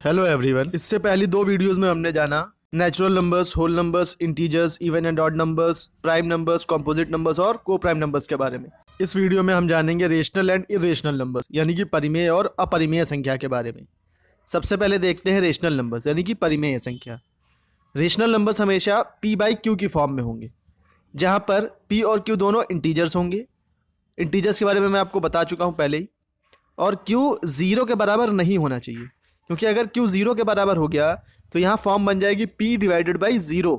Hello everyone. इससे पहली दो वीडियोस में हमने जाना natural numbers, whole numbers, integers, even and odd numbers, prime numbers, composite numbers और को प्राइम नंबर्स के बारे में। इस वीडियो में हम जानेंगे रेशनल एंड इरेशनल नंबर्स यानी कि परिमेय और अपरिमेय संख्या के बारे में। सबसे पहले देखते हैं रेशनल नंबर्स यानी कि परिमेय संख्या। रेशनल नंबर्स हमेशा p बाई क्यू की फॉर्म में होंगे, जहाँ पर p और q दोनों इंटीजर्स होंगे। इंटीजर्स के बारे में मैं आपको बता चुका हूँ पहले ही। और q 0 के बराबर नहीं होना चाहिए, क्योंकि अगर q 0 के बराबर हो गया तो यहाँ फॉर्म बन जाएगी p डिवाइडेड बाई 0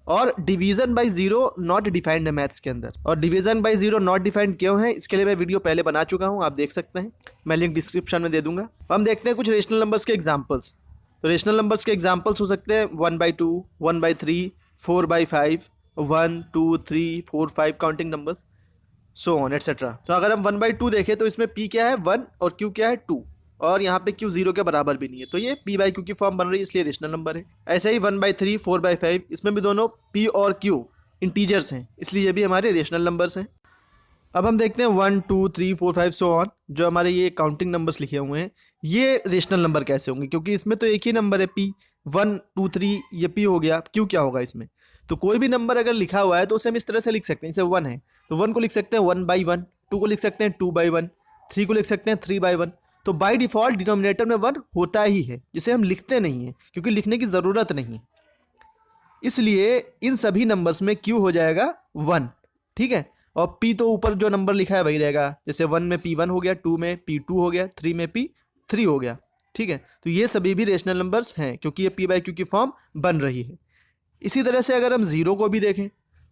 और डिवीजन बाई 0 नॉट डिफाइंड है मैथ्स के अंदर। और डिवीजन बाई 0 नॉट डिफाइंड क्यों है, इसके लिए मैं वीडियो पहले बना चुका हूँ, आप देख सकते हैं, मैं लिंक डिस्क्रिप्शन में दे दूंगा। हम देखते हैं कुछ रेशनल नंबर्स के एग्जाम्पल्स। तो रेशनल नंबर्स के एग्जाम्पल्स हो सकते हैं 1/2, 1/3, 4/5, 1, 2, 3, 4, 5 counting numbers, so on etcetera. तो अगर हम 1/2 देखें तो इसमें p क्या है 1 और q क्या है 2, और यहाँ पे q 0 के बराबर भी नहीं है, तो ये p बाई q की फॉर्म बन रही है, इसलिए रेशनल नंबर है। ऐसे ही 1/3, 4/5, इसमें भी दोनों p और q इंटीजर्स हैं, इसलिए ये भी हमारे रेशनल नंबर्स हैं। अब हम देखते हैं 1, 2, 3, 4, 5 सो ऑन, जो हमारे ये काउंटिंग नंबर्स लिखे हुए हैं, ये रेशनल नंबर कैसे होंगे, क्योंकि इसमें तो एक ही नंबर है p, 1, 2, 3 ये p हो गया, q क्या होगा इसमें। तो कोई भी नंबर अगर लिखा हुआ है तो उसे हम इस तरह से लिख सकते हैं, जैसे 1 है तो 1 को लिख सकते हैं 1/1, 2 को लिख सकते हैं 2/1, 3 को लिख सकते हैं 3/1। तो बाय डिफॉल्ट डिनोमिनेटर में 1 होता ही है, जिसे हम लिखते नहीं हैं क्योंकि लिखने की ज़रूरत नहीं है, इसलिए इन सभी नंबर्स में q हो जाएगा 1, ठीक है। और p तो ऊपर जो नंबर लिखा है वही रहेगा, जैसे 1 में p1 हो गया, 2 में p2 हो गया, 3 में p3 हो गया, ठीक है। तो ये सभी भी रेशनल नंबर्स हैं क्योंकि ये p बाई q की फॉर्म बन रही है। इसी तरह से अगर हम 0 को भी देखें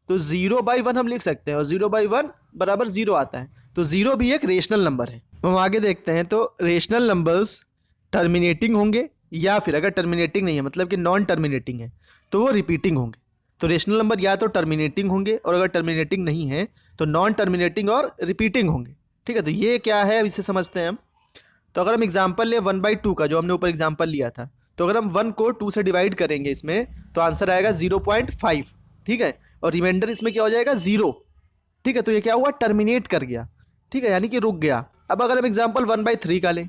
तो 0/1 हम लिख सकते हैं, और 0/1 बराबर 0 आता है, तो 0 भी एक रेशनल नंबर है। हम आगे देखते हैं, तो रेशनल नंबर्स टर्मिनेटिंग होंगे, या फिर अगर टर्मिनेटिंग नहीं है मतलब कि नॉन टर्मिनेटिंग है तो वो रिपीटिंग होंगे। तो रेशनल नंबर या तो टर्मिनेटिंग होंगे, और अगर टर्मिनेटिंग नहीं है तो नॉन टर्मिनेटिंग और रिपीटिंग होंगे, ठीक है। तो ये क्या है, अब इसे समझते हैं हम। तो अगर हम एग्जाम्पल ले 1/2 का, जो हमने ऊपर एग्जाम्पल लिया था, तो अगर हम 1 को 2 से डिवाइड करेंगे इसमें तो आंसर आएगा 0.5, ठीक है। और रिमाइंडर इसमें क्या हो जाएगा 0, ठीक है। तो ये क्या हुआ, टर्मिनेट कर गया, ठीक है, यानी कि रुक गया। अब अगर हम एग्जाम्पल 1/3 का लें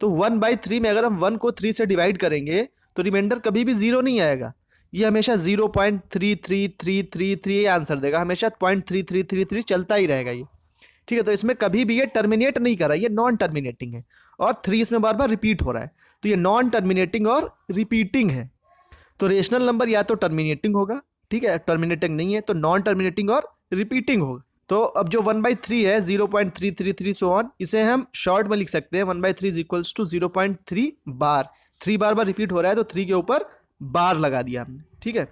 तो 1/3 में अगर हम 1 को 3 से डिवाइड करेंगे तो रिमाइंडर कभी भी 0 नहीं आएगा, ये हमेशा 0.3333 आंसर देगा, हमेशा 0.3333 चलता ही रहेगा ये, ठीक है। तो इसमें कभी भी ये टर्मिनेट नहीं कर रहा है, ये नॉन टर्मिनेटिंग है, और 3 इसमें बार बार रिपीट हो रहा है, तो ये नॉन टर्मिनेटिंग और रिपीटिंग है। तो रेशनल नंबर या तो टर्मिनेटिंग होगा, ठीक है, टर्मिनेटिंग नहीं है तो नॉन टर्मिनेटिंग और रिपीटिंग होगा। तो अब जो 1/3 है 0.333 सो ऑन, इसे हम शॉर्ट में लिख सकते हैं 1/3 इज इक्वल्स टू 0.3 बार। 3 बार रिपीट हो रहा है तो 3 के ऊपर बार लगा दिया हमने, ठीक है।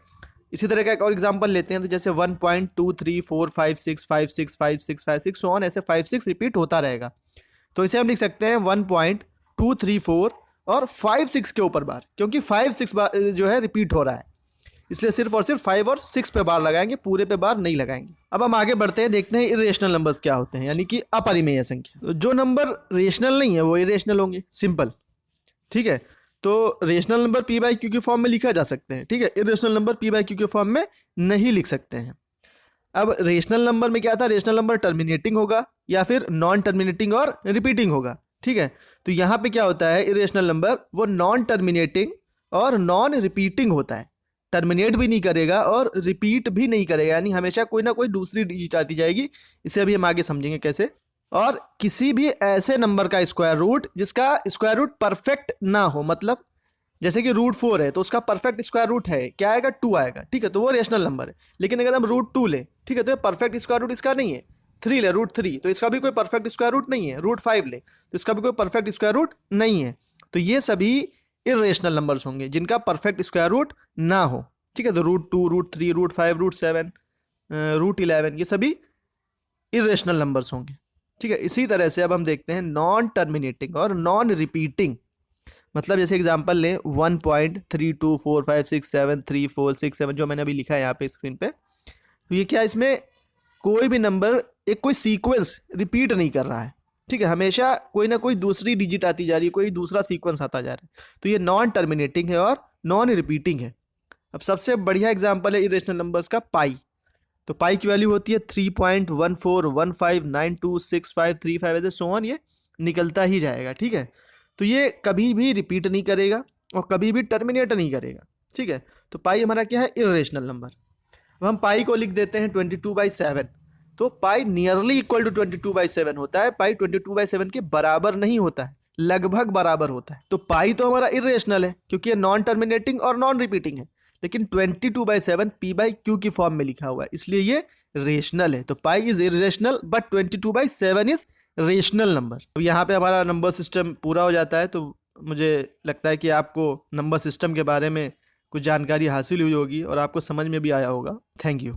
इसी तरह का एक और एग्जांपल लेते हैं, तो जैसे 1.23456565656 सो ऑन, ऐसे 5 6 रिपीट होता रहेगा, तो इसे हम लिख सकते हैं 1.234 और 5 6 के ऊपर बार, क्योंकि 5 6 बार जो है रिपीट हो रहा है, इसलिए सिर्फ और सिर्फ 5 और 6 पे बार लगाएंगे, पूरे पे बार नहीं लगाएंगे। अब हम आगे बढ़ते हैं, देखते हैं इरेशनल नंबर्स क्या होते हैं, यानी कि अपरिमेय संख्या। जो नंबर रेशनल नहीं है वो इरेशनल होंगे, सिंपल, ठीक है। तो rational number p by Q की फॉर्म में लिखा जा सकते हैं, ठीक है। Irrational number p by Q की फॉर्म में नहीं लिख सकते हैं। अब रेशनल नंबर में क्या था, रेशनल नंबर टर्मिनेटिंग होगा या फिर नॉन टर्मिनेटिंग और रिपीटिंग होगा, ठीक है। तो यहाँ पे क्या होता है, इरेशनल नंबर वो नॉन टर्मिनेटिंग और नॉन रिपीटिंग होता है, टर्मिनेट भी नहीं करेगा और रिपीट भी नहीं करेगा, यानी हमेशा कोई ना कोई दूसरी डिजिट आती जाएगी, इसे अभी हम आगे समझेंगे कैसे। और किसी भी ऐसे नंबर का स्क्वायर रूट जिसका स्क्वायर रूट परफेक्ट ना हो, मतलब जैसे कि √4 है तो उसका परफेक्ट स्क्वायर रूट है, क्या आएगा 2 आएगा, ठीक है, तो वो रेशनल नंबर है। लेकिन अगर हम √2 ले, ठीक है, तो ये परफेक्ट स्क्वायर रूट इसका नहीं है। 3 ले √3 तो इसका भी कोई परफेक्ट स्क्वायर रूट नहीं है। √5 ले तो इसका भी कोई परफेक्ट स्क्वायर रूट नहीं है। तो ये सभी इरेशनल नंबर्स होंगे जिनका परफेक्ट स्क्वायर रूट ना हो, ठीक है। तो √2, √3, √5, √7, √11 ये सभी इरेशनल नंबर्स होंगे, ठीक है। इसी तरह से अब हम देखते हैं नॉन टर्मिनेटिंग और नॉन रिपीटिंग। मतलब जैसे एग्जांपल लें 1.3245673467 जो मैंने अभी लिखा है यहाँ पे स्क्रीन पे, तो ये क्या, इसमें कोई भी नंबर एक कोई सीक्वेंस रिपीट नहीं कर रहा है, ठीक है, हमेशा कोई ना कोई दूसरी डिजिट आती जा रही है, कोई दूसरा सीक्वेंस आता जा रहा है, तो ये नॉन टर्मिनेटिंग है और नॉन रिपीटिंग है। अब सबसे बढ़िया एग्जाम्पल है इरेशनल नंबर्स का पाई। तो पाई की वैल्यू होती है 3.1415926535, ऐसे सो ऑन, ये निकलता ही जाएगा, ठीक है। तो ये कभी भी रिपीट नहीं करेगा और कभी भी टर्मिनेट नहीं करेगा, ठीक है। तो पाई हमारा क्या है, इरेशनल नंबर। अब हम पाई को लिख देते हैं 22/7, तो पाई नियरली इक्वल टू 22/7 होता है, पाई 22/7 के बराबर नहीं होता है, लगभग बराबर होता है। तो पाई तो हमारा इरेशनल है क्योंकि ये नॉन टर्मिनेटिंग और नॉन रिपीटिंग है, लेकिन 22/7 p/q की फॉर्म में लिखा हुआ है, इसलिए ये रेशनल है। तो pi is irrational but 22/7 is rational number. अब यहाँ पे हमारा नंबर सिस्टम पूरा हो जाता है। तो मुझे लगता है कि आपको नंबर सिस्टम के बारे में कुछ जानकारी हासिल हुई होगी और आपको समझ में भी आया होगा। Thank you.